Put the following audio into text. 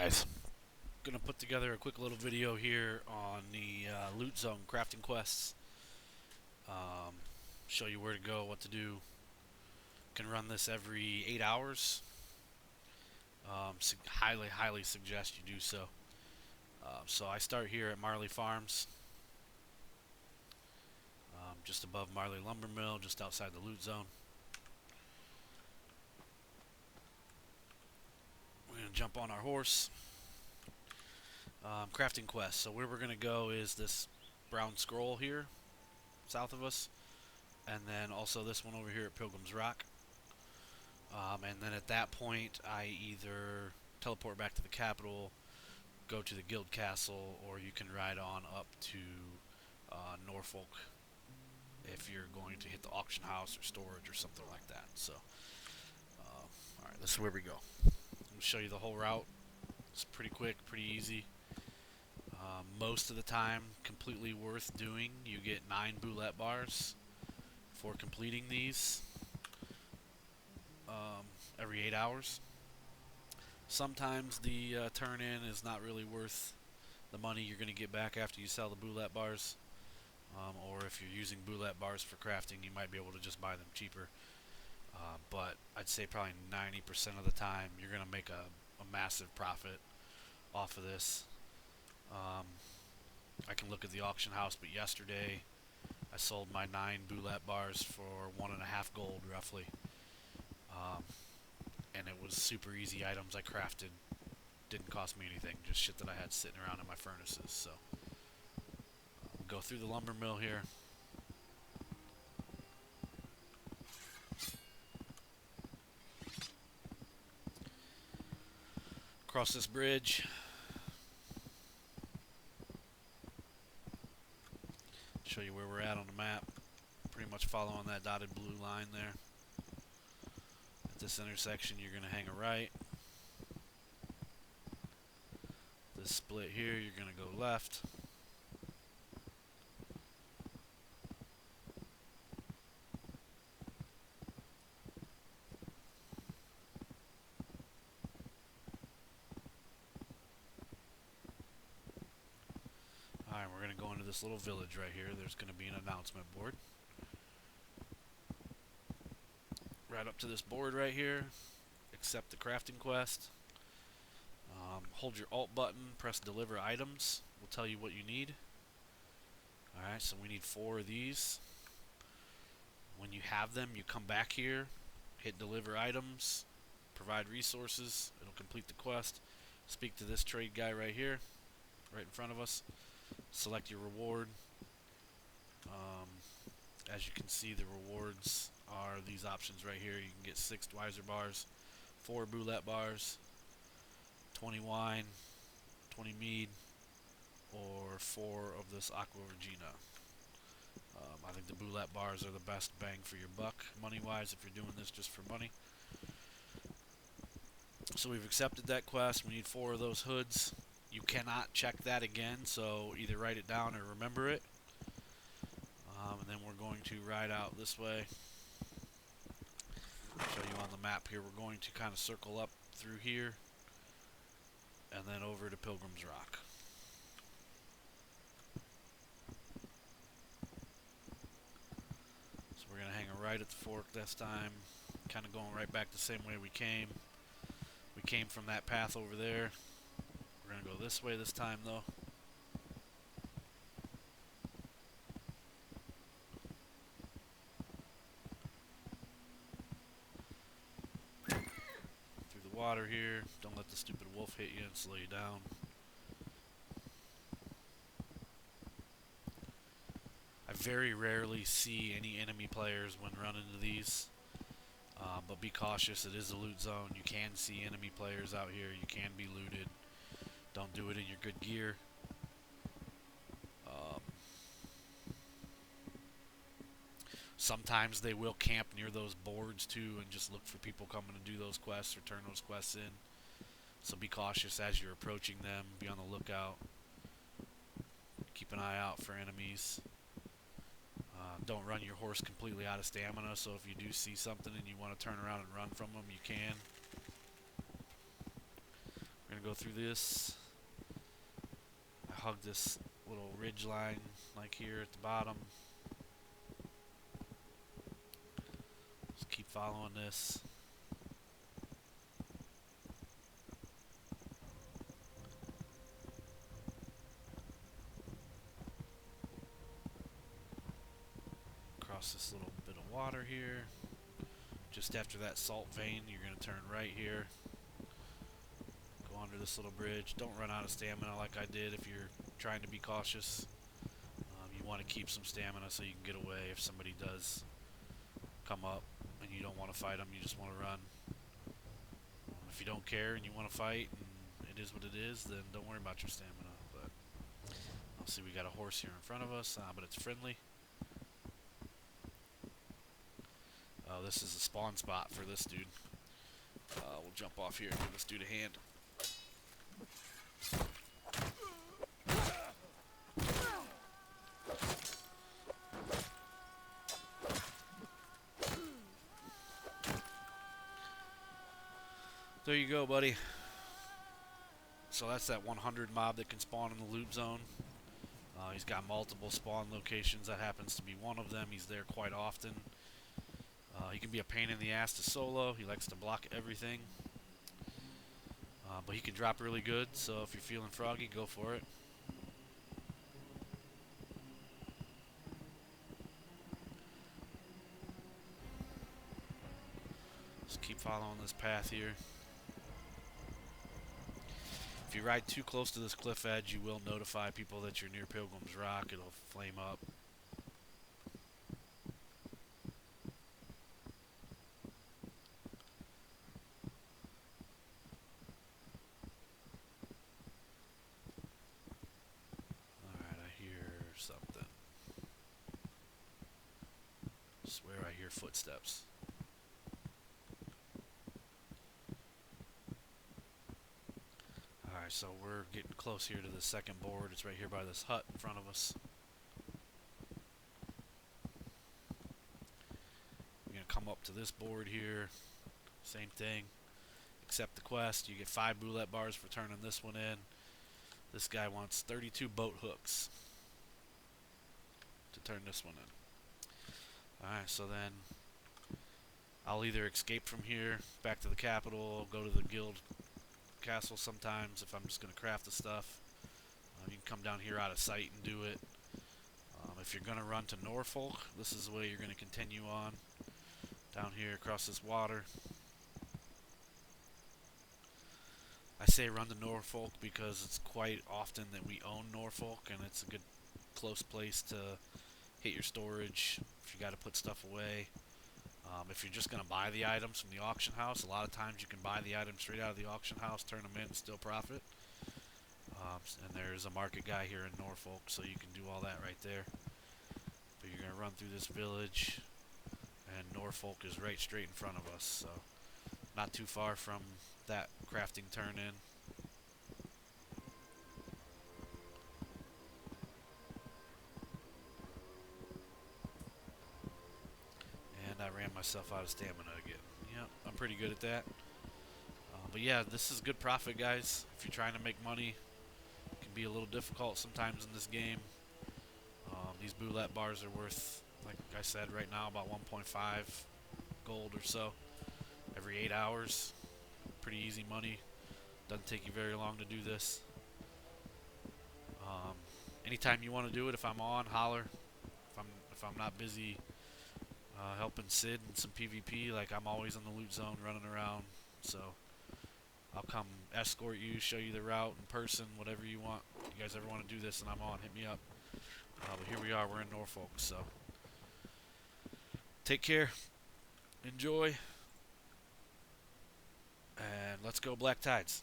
Guys, gonna put together a quick little video here on the loot zone crafting quests. Um, Show you where to go, what to do. Can run this every 8 hours. Highly suggest you do so. So I start here at Marley Farms, just above Marley Lumber Mill, just outside the loot zone. We're gonna jump on our horse. Crafting quest. So where we're gonna go is this brown scroll here, south of us, and then also this one over here at Pilgrim's Rock. And then at that point, I either teleport back to the capital, go to the guild castle, or you can ride on up to Norfolk if you're going to hit the auction house or storage or something like that. So, alright, this is where we go. I'll show you the whole route. It's pretty quick, pretty easy. Most of the time, completely worth doing. You get 9 boulette bars for completing these every 8 hours. Sometimes the turn-in is not really worth the money you're going to get back after you sell the boulette bars. Or if you're using boulette bars for crafting, you might be able to just buy them cheaper. But I'd say probably 90% of the time you're going to make a massive profit off of this. I can look at the auction house, but yesterday I sold my 9 boulette bars for 1.5 gold roughly. And it was super easy items I crafted. Didn't cost me anything, just shit that I had sitting around in my furnaces. So we'll go through the lumber mill here. Cross this bridge. Show you where we're at on the map. Pretty much following that dotted blue line there. At this intersection, you're going to hang a right. This split here, you're going to go left. Alright, we're going to go into this little village right here. There's going to be an announcement board. Right up to this board right here. Accept the crafting quest. Hold your Alt button, press deliver items. Will tell you what you need. Alright, so we need 4 of these. When you have them, you come back here, hit deliver items, provide resources. It'll complete the quest. Speak to this trade guy right here, right in front of us. Select your reward. As you can see, the rewards are these options right here. You can get 6 Dweiser bars, 4 boulette bars, 20 wine, 20 mead, or 4 of this Aqua Regina. I think the boulette bars are the best bang for your buck, money-wise, if you're doing this just for money. So we've accepted that quest. We need 4 of those hoods. You cannot check that again, so either write it down or remember it. And then we're going to ride out this way. Show you on the map here. We're going to kind of circle up through here and then over to Pilgrim's Rock. So we're going to hang a right at the fork this time. Kind of going right back the same way we came. We came from that path over there. We're going to go this way this time though. Through the water here. Don't let the stupid wolf hit you and slow you down. I very rarely see any enemy players when running into these. But be cautious, it is a loot zone. You can see enemy players out here. You can be looted. Don't do it in your good gear. Sometimes they will camp near those boards too and just look for people coming to do those quests or turn those quests in. So be cautious as you're approaching them. Be on the lookout. Keep an eye out for enemies. Don't run your horse completely out of stamina, so if you do see something and you want to turn around and run from them, you can. We're going to go through this. I hug this little ridge line like here at the bottom. Just keep following this. Cross this little bit of water here. Just after that salt vein, you're going to turn right here. Go under this little bridge. Don't run out of stamina like I did if you're trying to be cautious. You want to keep some stamina so you can get away if somebody does come up and you don't want to fight them, you just want to run. If you don't care and you want to fight and it is what it is, then don't worry about your stamina. But I'll see, we got a horse here in front of us, but it's friendly. This is a spawn spot for this dude. We'll jump off here and give this dude a hand. There you go, buddy. So that's that 100 mob that can spawn in the loot zone. He's got multiple spawn locations. That happens to be one of them. He's there quite often. He can be a pain in the ass to solo. He likes to block everything. But he can drop really good, so if you're feeling froggy, go for it. Just keep following this path here. If you ride too close to this cliff edge, you will notify people that you're near Pilgrim's Rock. It'll flame up. Alright, I hear something. I swear I hear footsteps. Alright, so we're getting close here to the second board. It's right here by this hut in front of us. We're going to come up to this board here. Same thing. Accept the quest. You get 5 boulette bars for turning this one in. This guy wants 32 boat hooks to turn this one in. Alright, so then I'll either escape from here back to the capital, go to the guild castle sometimes if I'm just going to craft the stuff. You can come down here out of sight and do it. If you're going to run to Norfolk, this is the way you're going to continue on. Down here across this water. I say run to Norfolk because it's quite often that we own Norfolk, and it's a good close place to hit your storage if you got to put stuff away. If you're just going to buy the items from the auction house, a lot of times you can buy the items straight out of the auction house, turn them in, and still profit. And there's a market guy here in Norfolk, so you can do all that right there. But you're going to run through this village, and Norfolk is right straight in front of us, so not too far from that crafting turn-in. And I ran myself out of stamina again. Yep, I'm pretty good at that. But yeah, this is good profit, guys. If you're trying to make money, it can be a little difficult sometimes in this game. These boulette bars are worth, like I said, right now about 1.5 gold or so every 8 hours. Pretty easy money. Doesn't take you very long to do this. Anytime you want to do it, if I'm on, holler. If I'm not busy helping Sid in some PvP, like I'm always in the loot zone running around, so I'll come escort you, show you the route in person, whatever you want. You guys ever want to do this and I'm on, hit me up. But here we are, we're in Norfolk, so take care, enjoy, and let's go Black Tides.